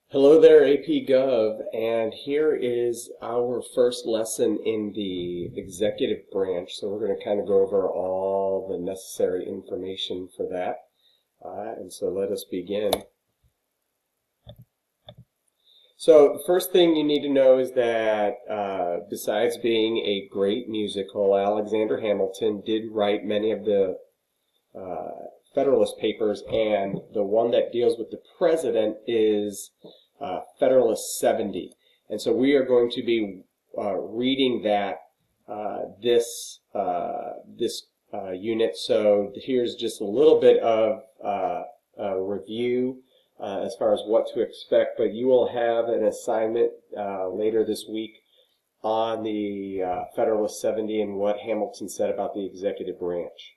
Hello there, AP Gov, and here is our first lesson in the executive branch. So we're going to kind of go over all the necessary information for that. And so let us begin. So the first thing you need to know is that besides being a great musical, Alexander Hamilton did write many of the Federalist Papers, and the one that deals with the president is Federalist 70. And so we are going to be reading that this unit. So here's just a little bit of a review as far as what to expect, but you will have an assignment later this week on the Federalist 70 and what Hamilton said about the executive branch.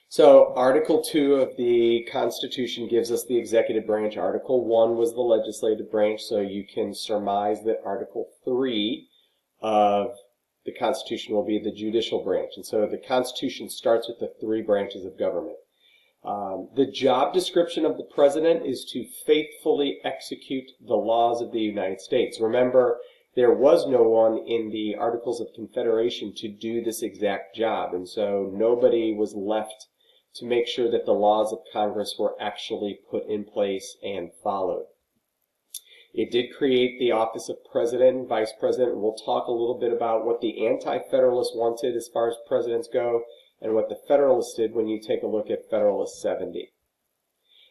So Article 2 of the Constitution gives us the executive branch. Article 1 was the legislative branch, so you can surmise that Article 3 of the Constitution will be the judicial branch. And so the Constitution starts with the three branches of government. The job description of the president is to faithfully execute the laws of the United States. Remember, there was no one in the Articles of Confederation to do this exact job, and so nobody was left to make sure that the laws of Congress were actually put in place and followed. It did create the office of president and vice president, and we'll talk a little bit about what the anti-federalists wanted as far as presidents go and what the federalists did when you take a look at Federalist 70.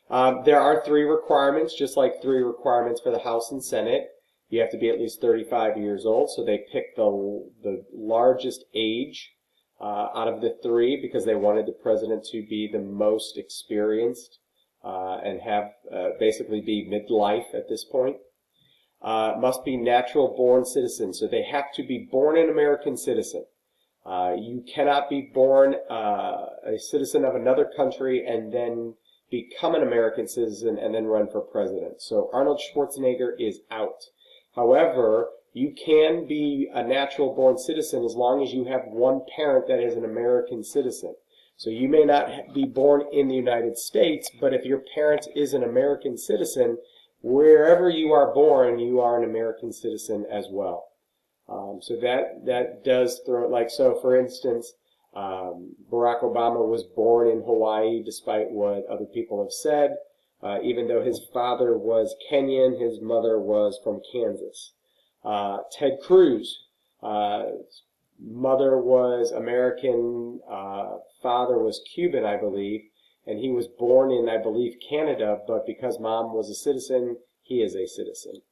There are three requirements, just like three requirements for the House and Senate. You have to be at least 35 years old, so they picked the largest age out of the three because they wanted the president to be the most experienced and have basically be midlife at this point. Must be natural born citizens, so they have to be born an American citizen. You cannot be born a citizen of another country and then become an American citizen and then run for president. So Arnold Schwarzenegger is out. However, you can be a natural born citizen as long as you have one parent that is an American citizen. So you may not be born in the United States, but if your parent is an American citizen, wherever you are born, you are an American citizen as well. So that does throw, like, so for instance, Barack Obama was born in Hawaii despite what other people have said. Even though his father was Kenyan, his mother was from Kansas. Ted Cruz, mother was American, father was Cuban, I believe, and he was born in, I believe, Canada, but because mom was a citizen, he is a citizen.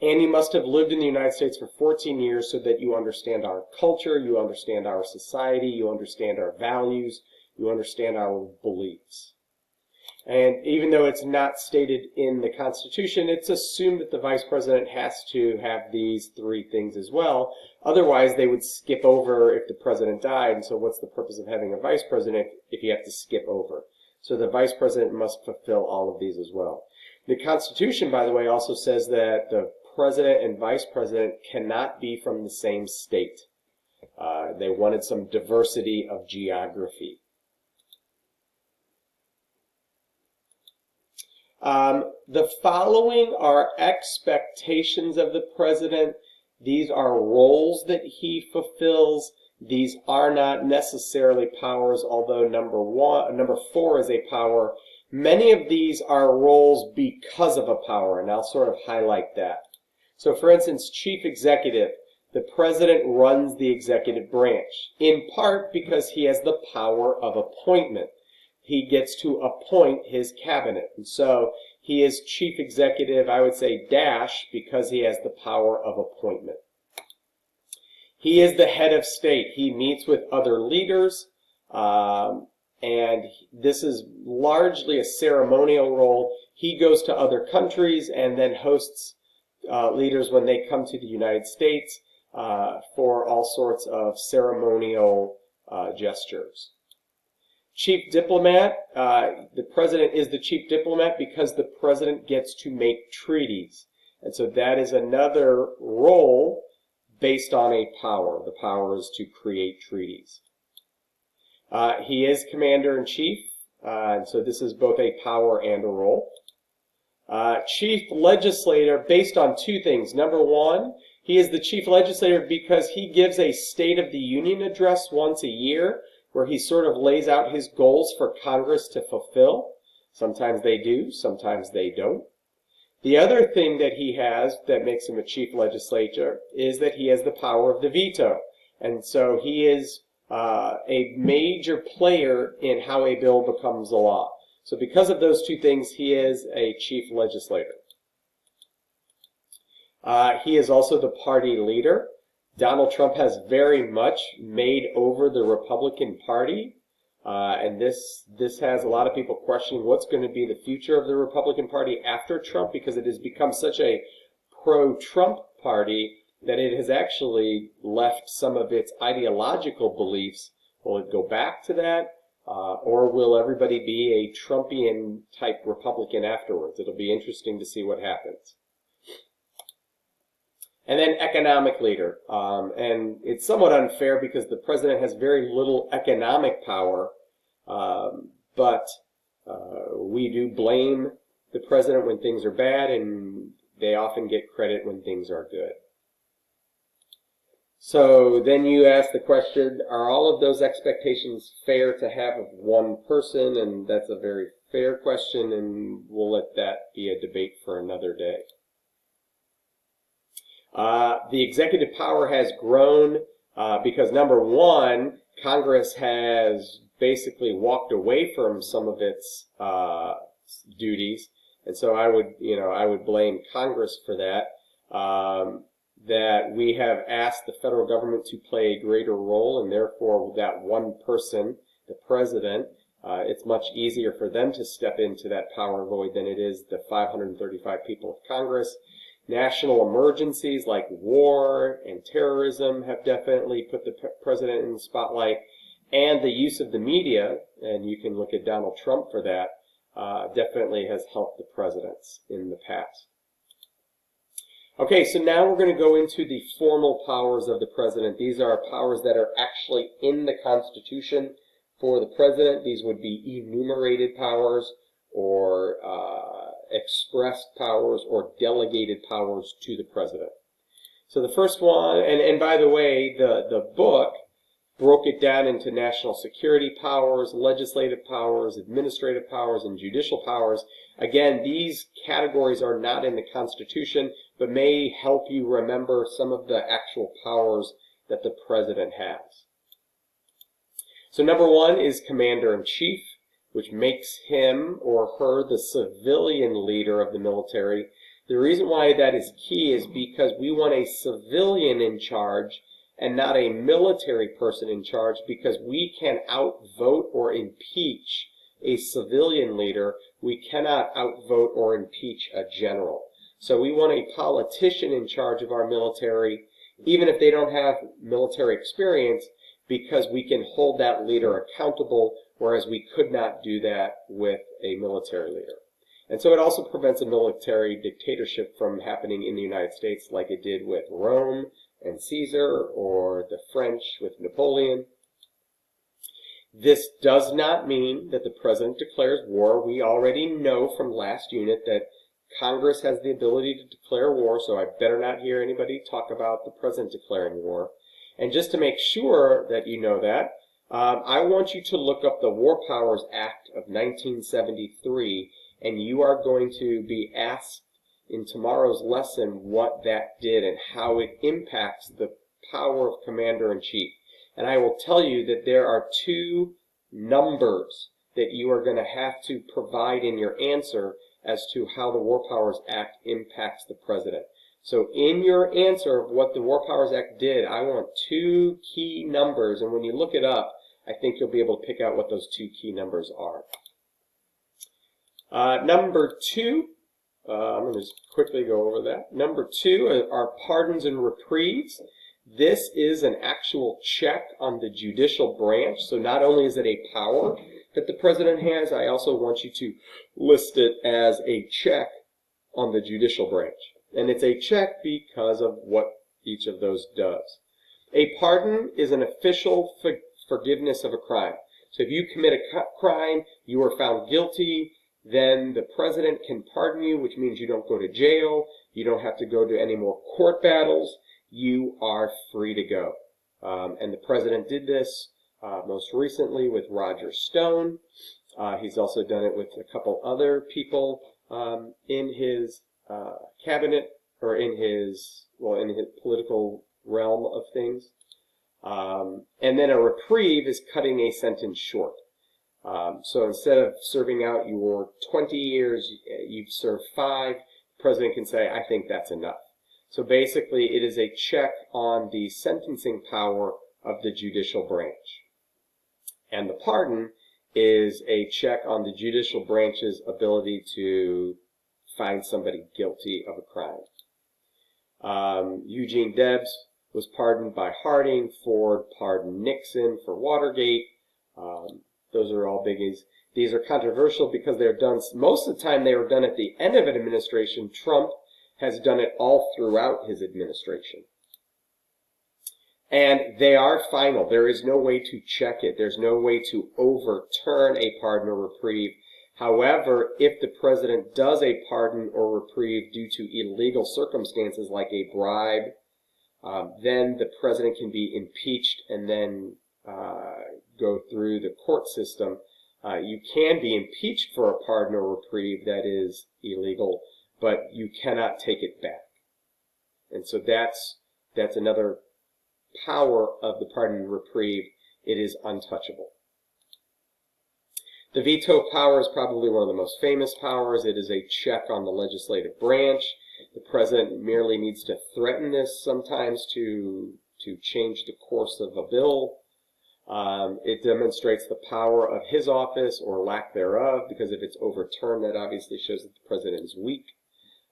And you must have lived in the United States for 14 years so that you understand our culture, you understand our society, you understand our values, you understand our beliefs. And even though it's not stated in the Constitution, it's assumed that the vice president has to have these three things as well. Otherwise, they would skip over if the president died. And so what's the purpose of having a vice president if you have to skip over? So the vice president must fulfill all of these as well. The Constitution, by the way, also says that the president and vice president cannot be from the same state. They wanted some diversity of geography. The following are expectations of the president. These are roles that he fulfills. These are not necessarily powers, although number 4 is a power. Many of these are roles because of a power, and I'll sort of highlight that. So for instance, chief executive. The president runs the executive branch, in part because he has the power of appointment. He gets to appoint his cabinet. And so he is chief executive, I would say dash, because he has the power of appointment. He is the head of state. He meets with other leaders, and this is largely a ceremonial role. He goes to other countries and then hosts leaders when they come to the United States for all sorts of ceremonial gestures. Chief diplomat, the president is the chief diplomat because the president gets to make treaties. And so that is another role based on a power. The power is to create treaties. He is commander-in-chief, and so this is both a power and a role. Chief legislator based on two things. Number one, he is the chief legislator because he gives a State of the Union address once a year where he sort of lays out his goals for Congress to fulfill. Sometimes they do, sometimes they don't. The other thing that he has that makes him a chief legislator is that he has the power of the veto. And so he is a major player in how a bill becomes a law. So because of those two things, he is a chief legislator. He is also the party leader. Donald Trump has very much made over the Republican Party. And this has a lot of people questioning what's going to be the future of the Republican Party after Trump, because it has become such a pro-Trump party that it has actually left some of its ideological beliefs. Will it go back to that? Or will everybody be a Trumpian type Republican afterwards? It'll be interesting to see what happens. And then economic leader. And it's somewhat unfair because the president has very little economic power, but we do blame the president when things are bad, and they often get credit when things are good. So then you ask the question, are all of those expectations fair to have of one person? And that's a very fair question, and we'll let that be a debate for another day. The executive power has grown because, number one, Congress has basically walked away from some of its duties, and so I would blame Congress for that. That we have asked the federal government to play a greater role, and therefore that one person, the president, it's much easier for them to step into that power void than it is the 535 people of Congress. National emergencies like war and terrorism have definitely put the president in the spotlight, and the use of the media, and you can look at Donald Trump for that, definitely has helped the presidents in the past. Okay, so now we're going to go into the formal powers of the president. These are powers that are actually in the Constitution for the president. These would be enumerated powers or expressed powers or delegated powers to the president. So the first one, and by the way, the book broke it down into national security powers, legislative powers, administrative powers, and judicial powers. Again, these categories are not in the Constitution, but may help you remember some of the actual powers that the president has. So number one is commander-in-chief, which makes him or her the civilian leader of the military. The reason why that is key is because we want a civilian in charge and not a military person in charge, because we can outvote or impeach a civilian leader. We cannot outvote or impeach a general. So we want a politician in charge of our military, even if they don't have military experience, because we can hold that leader accountable, whereas we could not do that with a military leader. And so it also prevents a military dictatorship from happening in the United States like it did with Rome and Caesar, or the French with Napoleon. This does not mean that the president declares war. We already know from last unit that Congress has the ability to declare war, so I better not hear anybody talk about the president declaring war. And just to make sure that you know that, I want you to look up the War Powers Act of 1973, and you are going to be asked in tomorrow's lesson what that did and how it impacts the power of commander-in-chief. And I will tell you that there are two numbers that you are going to have to provide in your answer as to how the War Powers Act impacts the president. So in your answer of what the War Powers Act did, I want two key numbers, and when you look it up, I think you'll be able to pick out what those two key numbers are. Number two, I'm going to just quickly go over that. Number two are pardons and reprieves. This is an actual check on the judicial branch. So not only is it a power that the president has, I also want you to list it as a check on the judicial branch. And it's a check because of what each of those does. A pardon is an official forgiveness of a crime. So if you commit a crime, you are found guilty, then the president can pardon you, which means you don't go to jail, you don't have to go to any more court battles, you are free to go. And the president did this most recently with Roger Stone. He's also done it with a couple other people in his cabinet, or in his political realm of things. And then a reprieve is cutting a sentence short. So instead of serving out your 20 years, you've served 5, the president can say, I think that's enough. So basically, it is a check on the sentencing power of the judicial branch. And the pardon is a check on the judicial branch's ability to find somebody guilty of a crime. Eugene Debs was pardoned by Harding. Ford pardoned Nixon for Watergate. Those are all biggies. These are controversial because they're done, most of the time they were done at the end of an administration. Trump has done it all throughout his administration. And they are final. There is no way to check it. There's no way to overturn a pardon or reprieve. However, if the president does a pardon or reprieve due to illegal circumstances like a bribe, then the president can be impeached and then go through the court system. You can be impeached for a pardon or reprieve that is illegal, but you cannot take it back. And so that's another power of the pardon and reprieve. It is untouchable. The veto power is probably one of the most famous powers. It is a check on the legislative branch. The president merely needs to threaten this sometimes to change the course of a bill. It demonstrates the power of his office or lack thereof, because if it's overturned, that obviously shows that the president is weak.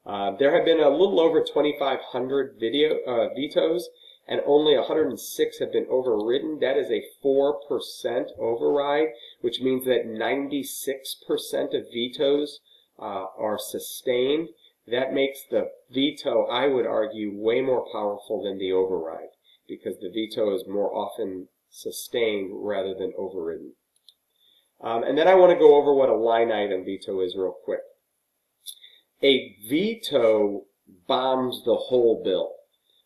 There have been a little over 2,500 vetoes, and only 106 have been overridden. That is a 4% override, which means that 96% of vetoes are sustained. That makes the veto, I would argue, way more powerful than the override, because the veto is more often sustained rather than overridden. And then I want to go over what a line item veto is real quick. A veto bombs the whole bill.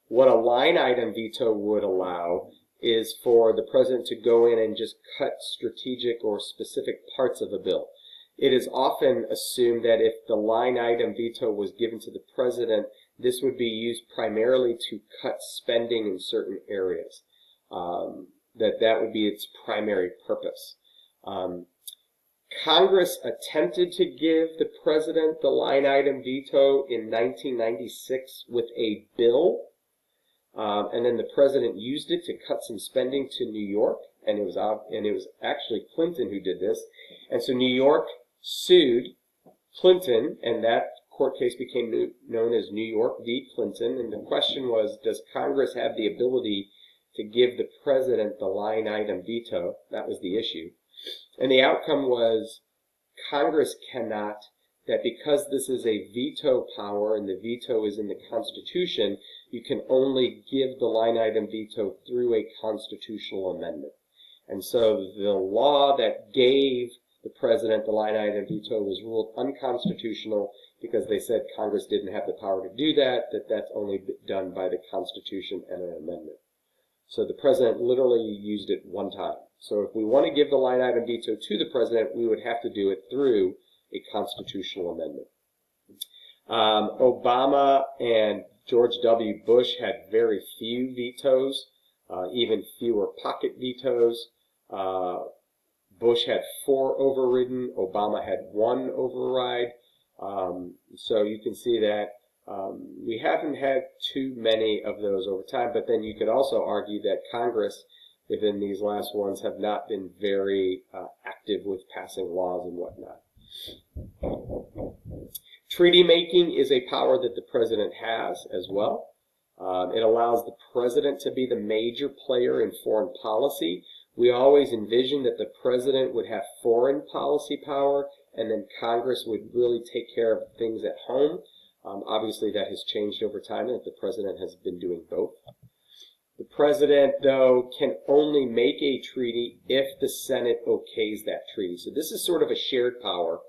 What a line item veto would allow is for the president to go in and just cut strategic or specific parts of a bill. It is often assumed that if the line item veto was given to the president, this would be used primarily to cut spending in certain areas. That would be its primary purpose. Congress attempted to give the president the line item veto in 1996 with a bill. And then the president used it to cut some spending to New York, and it was actually Clinton who did this. And so New York sued Clinton, and that court case became known as New York v. Clinton. And the question was, does Congress have the ability to give the president the line item veto? That was the issue. And the outcome was Congress cannot. That because this is a veto power and the veto is in the Constitution, you can only give the line item veto through a constitutional amendment. And so the law that gave the president the line item veto was ruled unconstitutional because they said Congress didn't have the power to do that, that's only done by the Constitution and an amendment. So the president literally used it one time. So if we want to give the line item veto to the president, we would have to do it through a constitutional amendment. Obama and George W. Bush had very few vetoes, even fewer pocket vetoes. Bush had 4 overridden. Obama had 1 override. So you can see that we haven't had too many of those over time, but then you could also argue that Congress, within these last ones, have not been very active with passing laws and whatnot. Treaty making is a power that the president has as well. It allows the president to be the major player in foreign policy. We always envisioned that the president would have foreign policy power and then Congress would really take care of things at home. Obviously that has changed over time and that the president has been doing both. The president, though, can only make a treaty if the Senate okays that treaty. So this is sort of a shared power.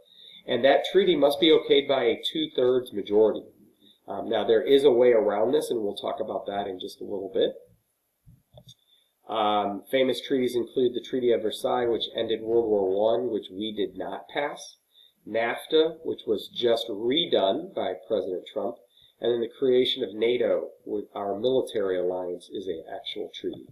And that treaty must be okayed by a 2/3 majority. Now, there is a way around this, and we'll talk about that in just a little bit. Famous treaties include the Treaty of Versailles, which ended World War I, which we did not pass, NAFTA, which was just redone by President Trump, and then the creation of NATO, with our military alliance, is an actual treaty.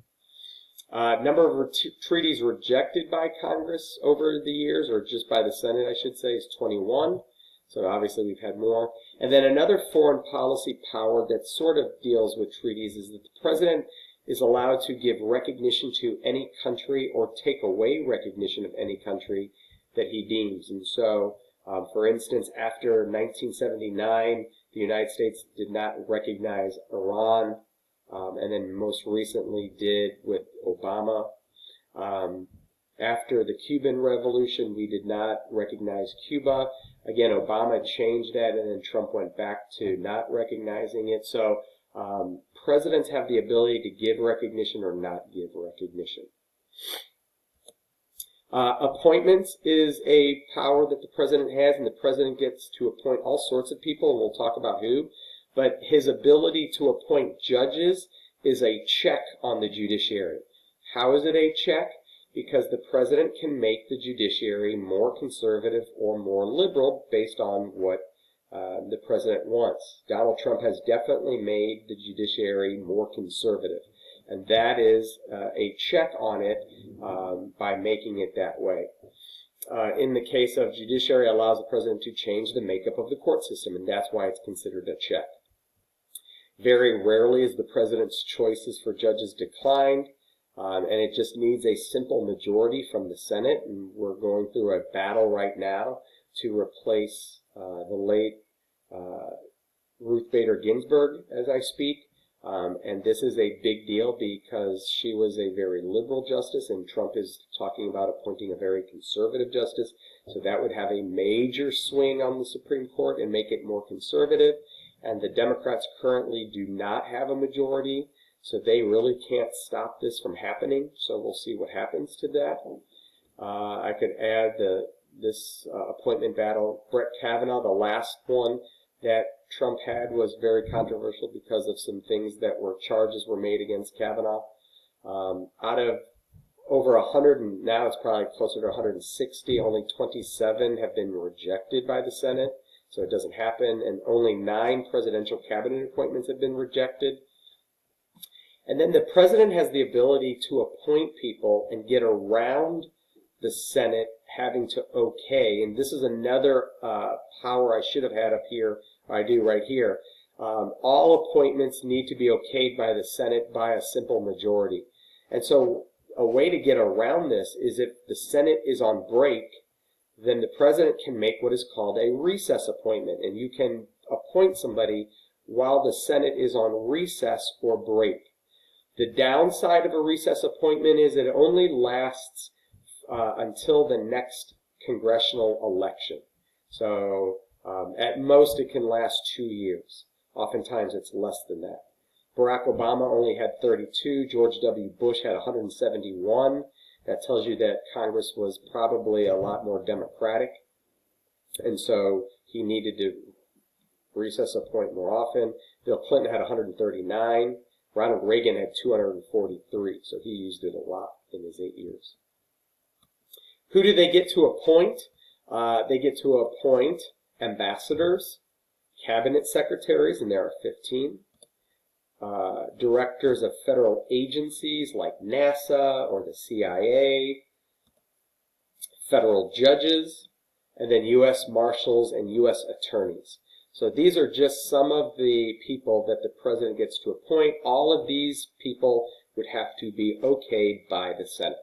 Number of treaties rejected by Congress over the years, or just by the Senate, I should say, is 21. So obviously we've had more. And then another foreign policy power that sort of deals with treaties is that the president is allowed to give recognition to any country or take away recognition of any country that he deems. And so, for instance, after 1979, the United States did not recognize Iran, and then most recently did with Obama. After the Cuban Revolution, we did not recognize Cuba. Again, Obama changed that, and then Trump went back to not recognizing it. So presidents have the ability to give recognition or not give recognition. Appointments is a power that the president has, and the president gets to appoint all sorts of people, and we'll talk about who. But his ability to appoint judges is a check on the judiciary. How is it a check? Because the president can make the judiciary more conservative or more liberal based on what the president wants. Donald Trump has definitely made the judiciary more conservative, and that is a check on it by making it that way. In the case of judiciary, allows the president to change the makeup of the court system, and that's why it's considered a check. Very rarely is the president's choices for judges declined, and it just needs a simple majority from the Senate, and we're going through a battle right now to replace the late Ruth Bader Ginsburg as I speak. And this is a big deal because she was a very liberal justice, and Trump is talking about appointing a very conservative justice. So that would have a major swing on the Supreme Court and make it more conservative. And the Democrats currently do not have a majority, so they really can't stop this from happening. So we'll see what happens to that. I could add this appointment battle. Brett Kavanaugh, the last one that Trump had, was very controversial because of some things that charges were made against Kavanaugh. Out of over 100, and now it's probably closer to 160, only 27 have been rejected by the Senate, so it doesn't happen, and only 9 presidential cabinet appointments have been rejected. And then the president has the ability to appoint people and get around the Senate having to okay, and this is another power I should have had up here, or I do right here. All appointments need to be okayed by the Senate by a simple majority. And so a way to get around this is if the Senate is on break, then the president can make what is called a recess appointment, and you can appoint somebody while the Senate is on recess or break. The downside of a recess appointment is it only lasts until the next congressional election. So at most it can last 2 years. Oftentimes it's less than that. Barack Obama only had 32. George W. Bush had 171. That tells you that Congress was probably a lot more democratic, and so he needed to recess appoint more often. Bill Clinton had 139. Ronald Reagan had 243, so he used it a lot in his 8 years. Who do they get to appoint? They get to appoint ambassadors, cabinet secretaries, and there are 15. Directors of federal agencies like NASA or the CIA, federal judges, and then U.S. Marshals and U.S. Attorneys. So these are just some of the people that the president gets to appoint. All of these people would have to be okayed by the Senate.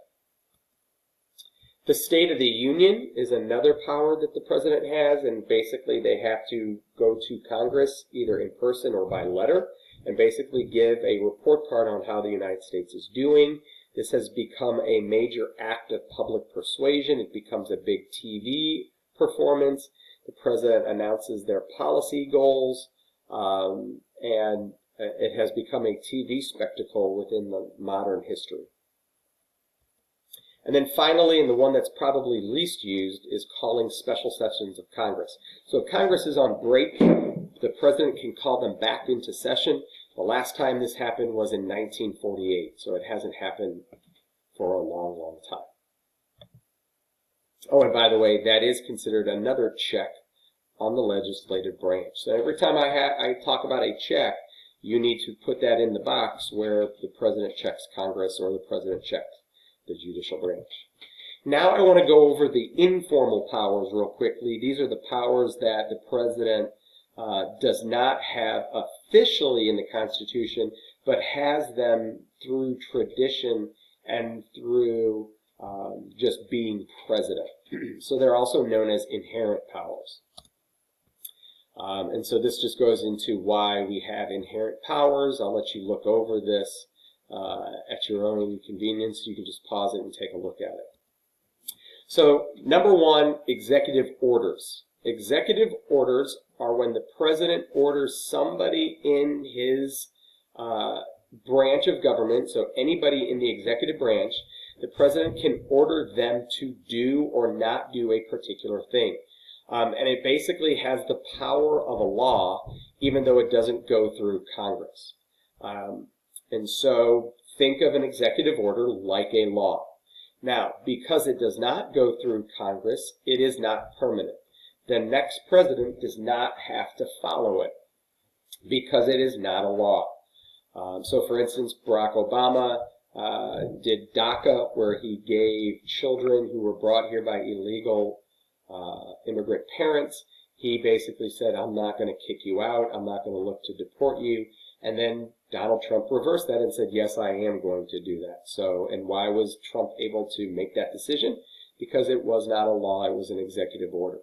The State of the Union is another power that the president has, and basically they have to go to Congress either in person or by letter and basically give a report card on how the United States is doing. This has become a major act of public persuasion. It becomes a big TV performance. The president announces their policy goals, and it has become a TV spectacle within the modern history. And then finally, and the one that's probably least used, is calling special sessions of Congress. So if Congress is on break, the president can call them back into session. The last time this happened was in 1948, so it hasn't happened for a long, long time. Oh, and by the way, that is considered another check on the legislative branch. So every time I talk about a check, you need to put that in the box where the president checks Congress or the president checks the judicial branch. Now I want to go over the informal powers real quickly. These are the powers that the president does not have officially in the Constitution, but has them through tradition and through just being president. So they're also known as inherent powers. And so this just goes into why we have inherent powers. I'll let you look over this at your own convenience. You can just pause it and take a look at it. So number one, executive orders. Executive orders are when the president orders somebody in his branch of government, so anybody in the executive branch, the president can order them to do or not do a particular thing. And it basically has the power of a law, even though it doesn't go through Congress. And so think of an executive order like a law. Now, because it does not go through Congress, it is not permanent. The next president does not have to follow it because it is not a law. So for instance, Barack Obama did DACA, where he gave children who were brought here by illegal immigrant parents. He basically said, I'm not going to kick you out. I'm not going to look to deport you. And then Donald Trump reversed that and said, yes, I am going to do that. So, and why was Trump able to make that decision? Because it was not a law, it was an executive order.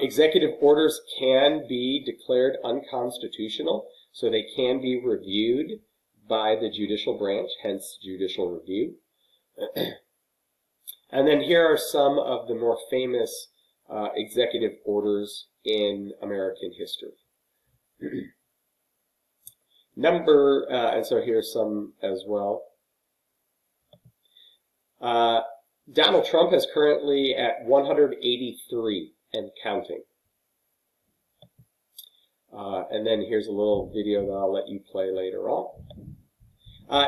Executive orders can be declared unconstitutional, so they can be reviewed by the judicial branch, hence judicial review. And then here are some of the more famous executive orders in American history. And so here's some as well. Donald Trump is currently at 183 and counting. And then here's a little video that I'll let you play later on.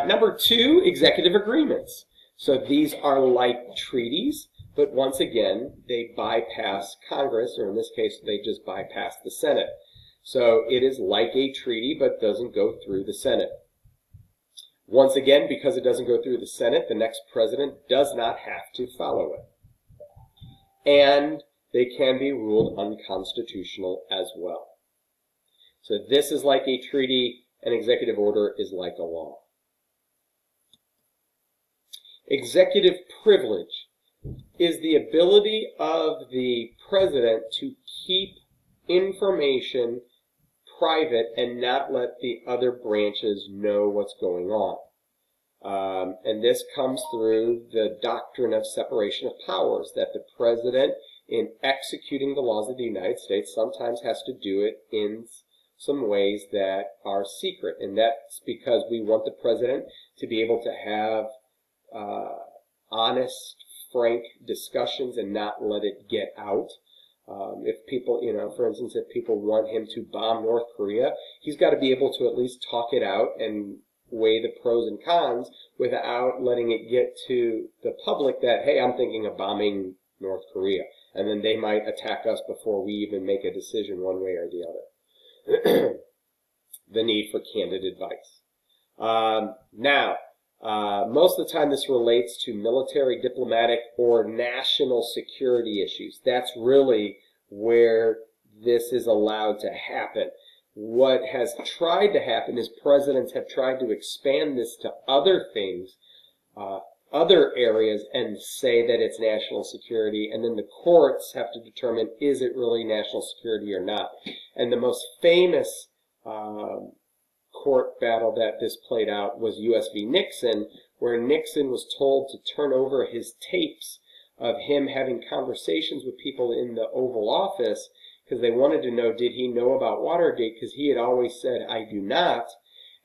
Number two, executive agreements. So these are like treaties, but once again, they bypass Congress, or in this case, they just bypass the Senate. So it is like a treaty, but doesn't go through the Senate. Once again, because it doesn't go through the Senate, the next president does not have to follow it. And they can be ruled unconstitutional as well. So this is like a treaty, an executive order is like a law. Executive privilege is the ability of the president to keep information private and not let the other branches know what's going on. And this comes through the doctrine of separation of powers, that the president, in executing the laws of the United States, sometimes has to do it in some ways that are secret. And that's because we want the president to be able to have honest, frank discussions and not let it get out. If people, for instance, if people want him to bomb North Korea, he's got to be able to at least talk it out and weigh the pros and cons without letting it get to the public that, hey, I'm thinking of bombing North Korea. And then they might attack us before we even make a decision one way or the other. The need for candid advice. Most of the time this relates to military, diplomatic, or national security issues. That's really where this is allowed to happen. What has tried to happen is presidents have tried to expand this to other things, other areas, and say that it's national security, and then the courts have to determine, is it really national security or not? And the most famous court battle that this played out was U.S. v. Nixon, where Nixon was told to turn over his tapes of him having conversations with people in the Oval Office because they wanted to know, did he know about Watergate? Because he had always said, I do not.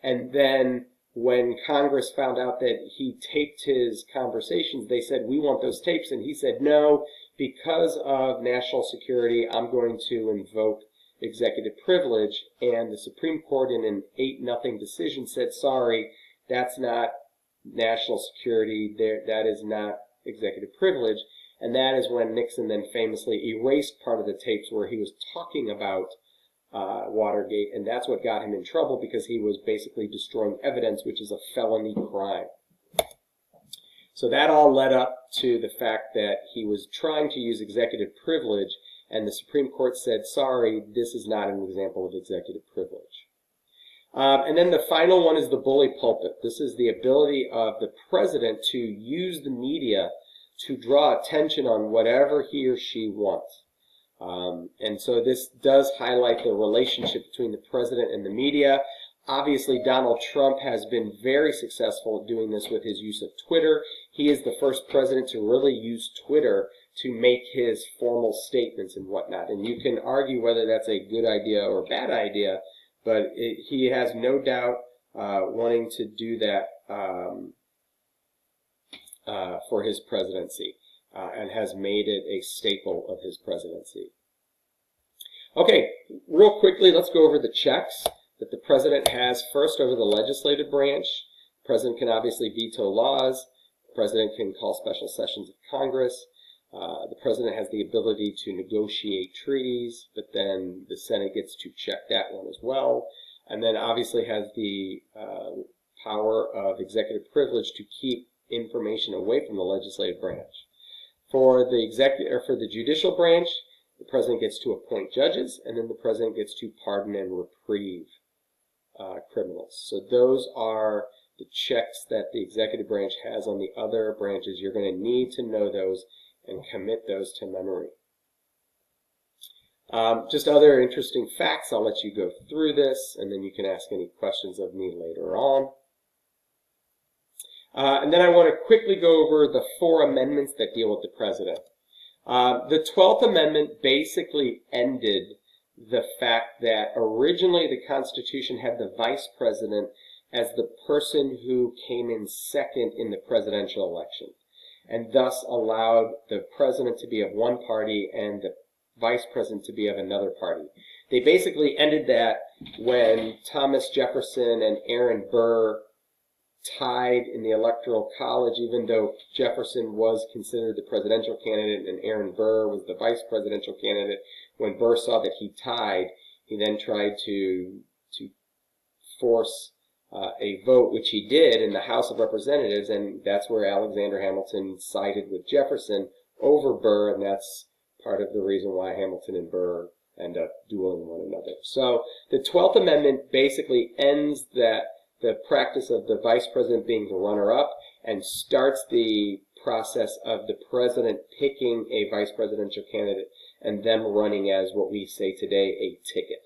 And then when Congress found out that he taped his conversations, they said, we want those tapes. And he said, no, because of national security, I'm going to invoke executive privilege. And the Supreme Court, in an 8-0 decision, said, sorry, that's not national security. That is not executive privilege. And that is when Nixon then famously erased part of the tapes where he was talking about Watergate, and that's what got him in trouble, because he was basically destroying evidence, which is a felony crime. So that all led up to the fact that he was trying to use executive privilege, and the Supreme Court said, sorry, this is not an example of executive privilege. And then the final one is the bully pulpit. This is the ability of the president to use the media to draw attention on whatever he or she wants. And so this does highlight the relationship between the president and the media. Obviously, Donald Trump has been very successful at doing this with his use of Twitter. He is the first president to really use Twitter to make his formal statements and whatnot. And you can argue whether that's a good idea or a bad idea, but he has no doubt wanting to do that for his presidency, and has made it a staple of his presidency. Okay, real quickly, let's go over the checks that the president has. First, over the legislative branch. The president can obviously veto laws. The president can call special sessions of Congress. The president has the ability to negotiate treaties, but then the Senate gets to check that one as well. And then obviously has the power of executive privilege to keep information away from the legislative branch. For the judicial branch, the president gets to appoint judges, and then the president gets to pardon and reprieve criminals. So those are the checks that the executive branch has on the other branches. You're going to need to know those and commit those to memory. Just other interesting facts. I'll let you go through this, and then you can ask any questions of me later on. And then I want to quickly go over the 4 amendments that deal with the president. The 12th Amendment basically ended the fact that originally the Constitution had the vice president as the person who came in second in the presidential election, and thus allowed the president to be of one party and the vice president to be of another party. They basically ended that when Thomas Jefferson and Aaron Burr tied in the Electoral College, even though Jefferson was considered the presidential candidate and Aaron Burr was the vice presidential candidate. When Burr saw that he tied, he then tried to force a vote, which he did in the House of Representatives, and that's where Alexander Hamilton sided with Jefferson over Burr, and that's part of the reason why Hamilton and Burr end up dueling one another. So the 12th Amendment basically ends the practice of the vice president being the runner-up and starts the process of the president picking a vice presidential candidate and them running as what we say today, a ticket.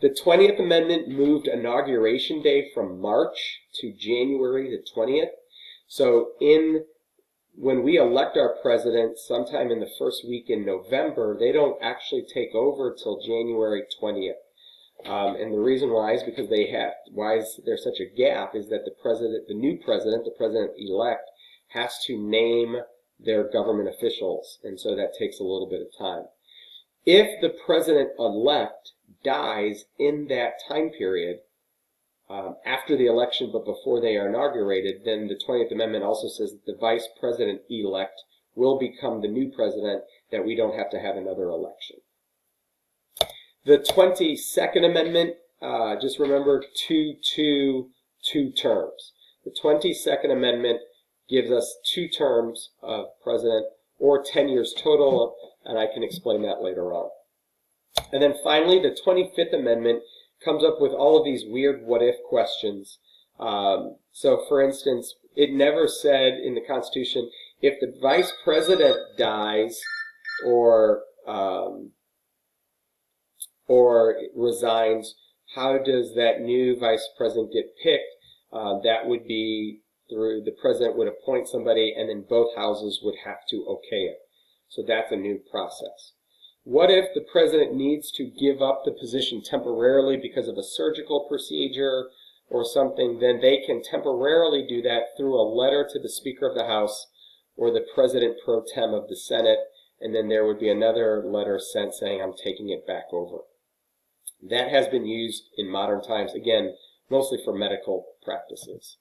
The 20th Amendment moved Inauguration Day from March to January the 20th. So when we elect our president sometime in the first week in November, they don't actually take over till January 20th. And the reason why is because why is there such a gap is that the new president, the president-elect, has to name their government officials, and so that takes a little bit of time. If the president-elect dies in that time period, after the election but before they are inaugurated, then the 20th Amendment also says that the vice president-elect will become the new president, that we don't have to have another election. The 22nd Amendment, just remember two terms. The 22nd Amendment gives us 2 terms of president, or 10 years total, and I can explain that later on. And then finally, the 25th Amendment comes up with all of these weird what-if questions. So, for instance, it never said in the Constitution, if the vice president dies or resigns, how does that new vice president get picked? That would be through the president would appoint somebody, and then both houses would have to okay it. So that's a new process. What if the president needs to give up the position temporarily because of a surgical procedure, or something, then they can temporarily do that through a letter to the Speaker of the House or the President pro tem of the Senate, and then there would be another letter sent saying, I'm taking it back over. That has been used in modern times, again, mostly for medical practices.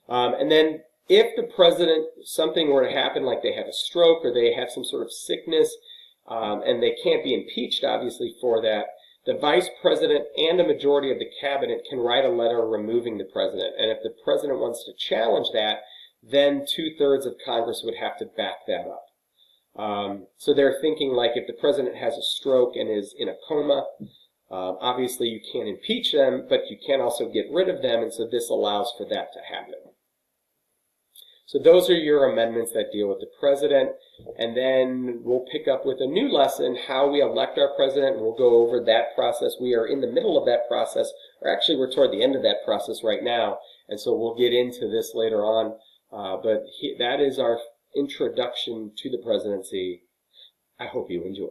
And then if the president, something were to happen, like they have a stroke or they have some sort of sickness, and they can't be impeached, obviously, for that, the vice president and a majority of the cabinet can write a letter removing the president. And if the president wants to challenge that, then 2/3 of Congress would have to back that up. So they're thinking, like, if the president has a stroke and is in a coma, obviously you can't impeach them, but you can also get rid of them, and so this allows for that to happen. So those are your amendments that deal with the president, and then we'll pick up with a new lesson, how we elect our president, and we'll go over that process. We are in the middle of that process, or actually we're toward the end of that process right now, and so we'll get into this later on, but that is our introduction to the presidency. I hope you enjoy.